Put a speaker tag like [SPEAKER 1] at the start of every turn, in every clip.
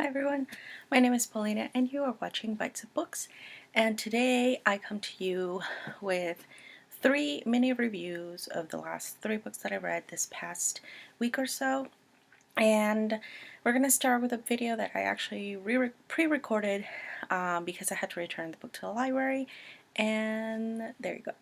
[SPEAKER 1] Hi everyone, my name is Paulina and you are watching Bites of Books, and today I come to you with 3 mini reviews of the last 3 books that I read this past week or so. And we're going to start with a video that I actually pre-recorded because I had to return the book to the library, and there you go.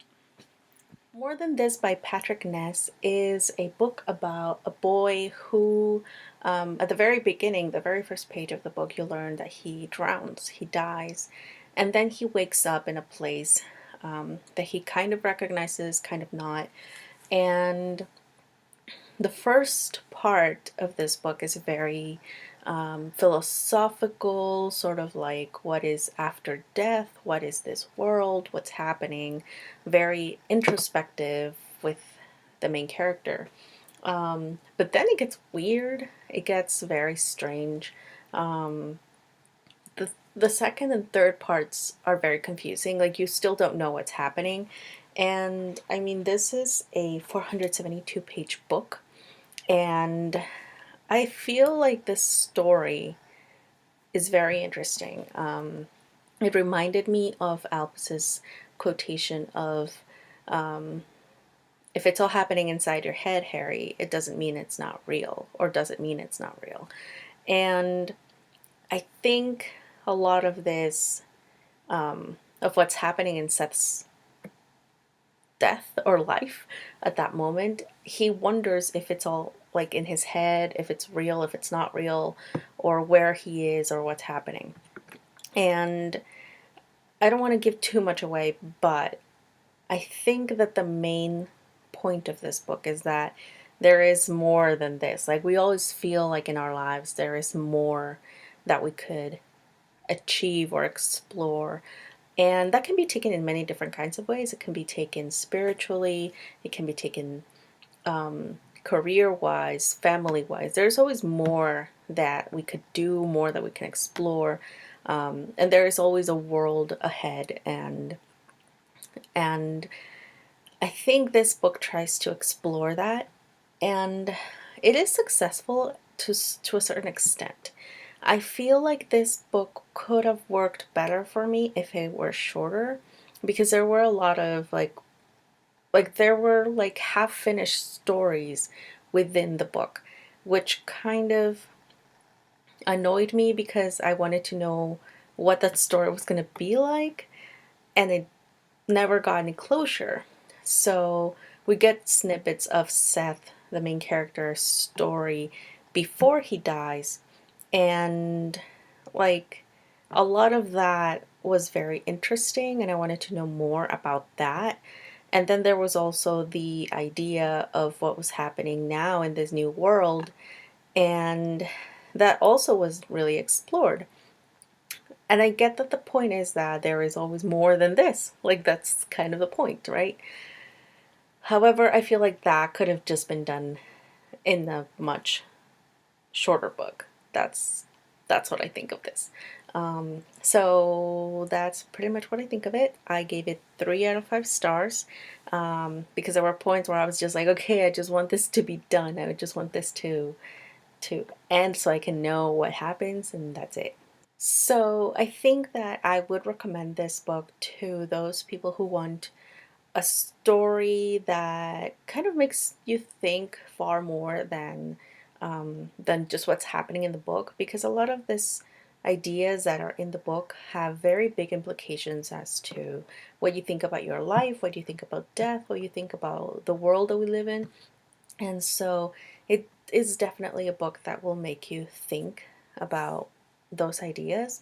[SPEAKER 1] More Than This by Patrick Ness is a book about a boy who, at the very beginning, the very first page of the book, you learn that he drowns, he dies, and then he wakes up in a place that he kind of recognizes, kind of not. And the first part of this book is very philosophical, sort of like what is after death, what is this world, what's happening, very introspective with the main character. But then it gets weird, it gets very strange. The second and third parts are very confusing, like you still don't know what's happening. And I mean, this is a 472 page book, and I feel like this story is very interesting. It reminded me of Albus's quotation of, if it's all happening inside your head, Harry, it doesn't mean it's not real, or does it mean it's not real? And I think a lot of this, of what's happening in Seth's death or life at that moment, he wonders if it's all like in his head, if it's real, if it's not real, or where he is or what's happening. And I don't want to give too much away, but I think that the main point of this book is that there is more than this. Like, we always feel like in our lives there is more that we could achieve or explore. And that can be taken in many different kinds of ways. It can be taken spiritually, it can be taken career-wise, family-wise. There's always more that we could do, more that we can explore, and there is always a world ahead. And I think this book tries to explore that, and it is successful to a certain extent. I feel like this book could have worked better for me if it were shorter, because there were a lot of there were like half-finished stories within the book, which kind of annoyed me because I wanted to know what that story was going to be like, and it never got any closure. So we get snippets of Seth, the main character's story, before he dies, and like a lot of that was very interesting, and I wanted to know more about that. And then there was also the idea of what was happening now in this new world, and that also was really explored. And I get that the point is that there is always more than this. Like, that's kind of the point, right? However, I feel like that could have just been done in a much shorter book. That's what I think of this. So that's pretty much what I think of it. I gave it 3 out of 5 stars, because there were points where I was just like, okay, I just want this to be done. I just want this to end so I can know what happens, and that's it. So I think that I would recommend this book to those people who want a story that kind of makes you think far more than just what's happening in the book, because a lot of this ideas that are in the book have very big implications as to what you think about your life, what you think about death, what you think about the world that we live in. And so it is definitely a book that will make you think about those ideas,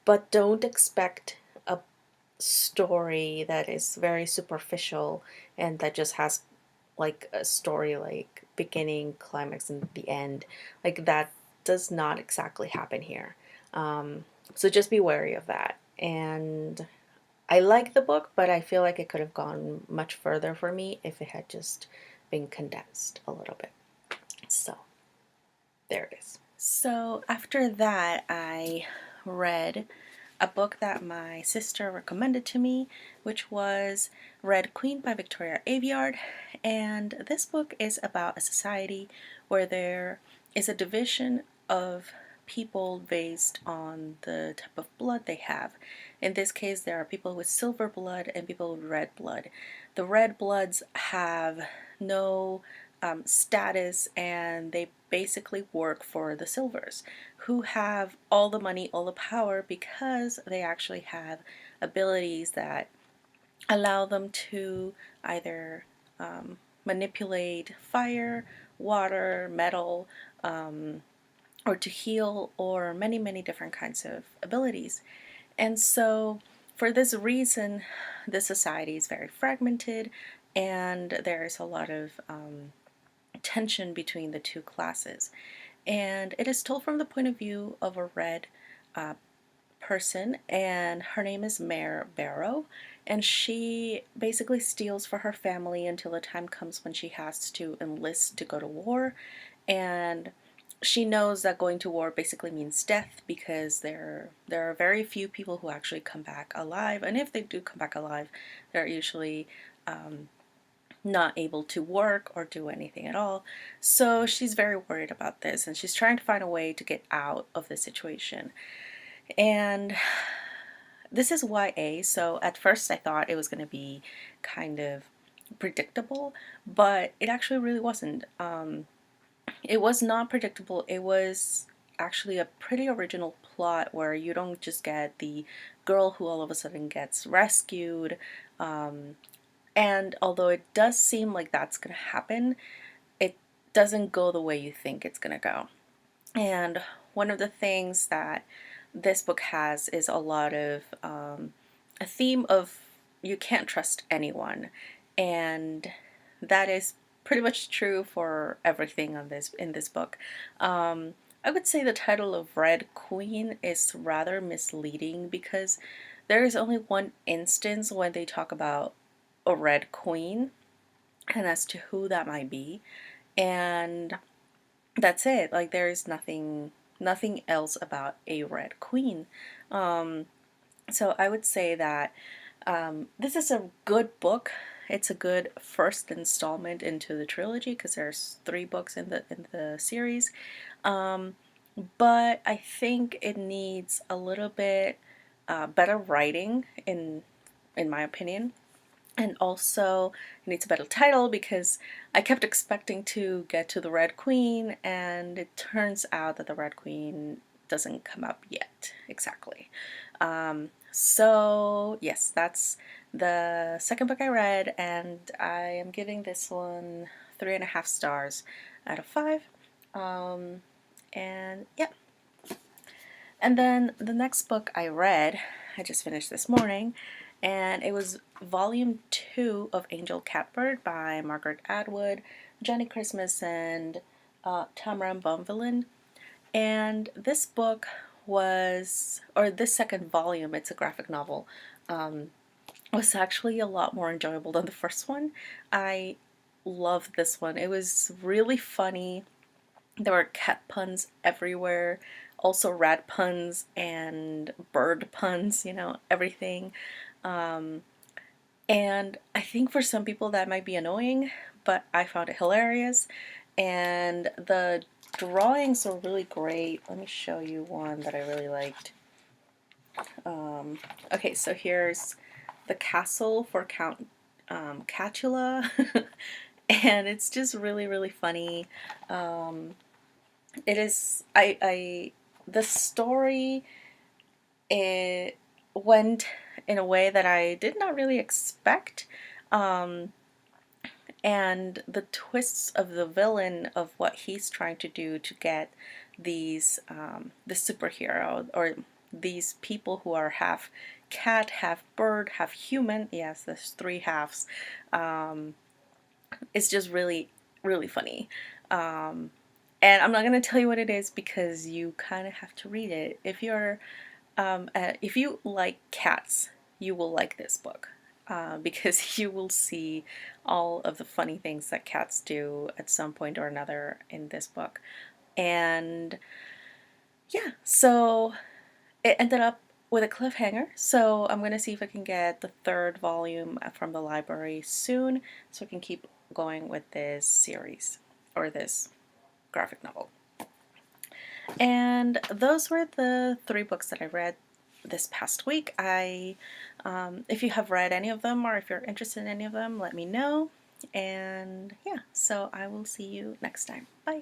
[SPEAKER 1] but don't expect a story that is very superficial and that just has like a story like beginning, climax, and the end. Like, that does not exactly happen here. So just be wary of that. And I like the book, but I feel like it could have gone much further for me if it had just been condensed a little bit. So there it is. So after that, I read a book that my sister recommended to me, which was Red Queen by Victoria Aveyard. And this book is about a society where there is a division of people based on the type of blood they have. In this case, there are people with silver blood and people with red blood. The red bloods have no status, and they basically work for the silvers, who have all the money, all the power, because they actually have abilities that allow them to either manipulate fire, water, metal, or to heal, or many, many different kinds of abilities. And so, for this reason, the society is very fragmented, and there's a lot of tension between the two classes. And it is told from the point of view of a red uh, person, and her name is Mare Barrow, and she basically steals for her family until the time comes when she has to enlist to go to war. And she knows that going to war basically means death, because there are very few people who actually come back alive, and if they do come back alive, they're usually not able to work or do anything at all. So she's very worried about this, and she's trying to find a way to get out of the situation. And this is YA, so at first I thought it was going to be kind of predictable, but it actually really wasn't. It was not predictable. It was actually a pretty original plot, where you don't just get the girl who all of a sudden gets rescued. And although it does seem like that's going to happen, it doesn't go the way you think it's going to go. And one of the things that this book has is a lot of a theme of you can't trust anyone, and that is pretty much true for everything in this book. I would say the title of Red Queen is rather misleading, because there is only one instance when they talk about a Red Queen, and as to who that might be, and that's it. Like, there is nothing else about a Red Queen. So I would say that this is a good book. It's a good first installment into the trilogy, because there's 3 books in the series. But I think it needs a little bit better writing, in my opinion. And also, it needs a better title, because I kept expecting to get to the Red Queen, and it turns out that the Red Queen doesn't come up yet, exactly. So, yes, that's the second book I read, and I am giving this one 3.5 stars out of 5. And yeah. And then the next book I read, I just finished this morning, and it was volume 2 of Angel Catbird by Margaret Atwood, Johnnie Christmas, and Tamra and Bonvillain. And this book was, or this second volume, it's a graphic novel, was actually a lot more enjoyable than the first one. I loved this one. It was really funny. There were cat puns everywhere, also rat puns and bird puns, everything. And I think for some people that might be annoying, but I found it hilarious. And the drawings were really great. Let me show you one that I really liked. Okay, so here's the castle for Count Catula. And it's just really, really funny. It is, the story, it went in a way that I did not really expect. And the twists of the villain, of what he's trying to do to get these, the superhero, or these people who are half cat, half bird, half human, yes, there's 3 halves, it's just really, really funny. And I'm not going to tell you what it is, because you kind of have to read it. If you like cats, you will like this book, because you will see all of the funny things that cats do at some point or another in this book. And yeah, so it ended up with a cliffhanger, so I'm going to see if I can get the 3rd volume from the library soon, so I can keep going with this series, or this graphic novel. And those were the 3 books that I read this past week. If you have read any of them or if you're interested in any of them, let me know. And yeah, so I will see you next time. Bye.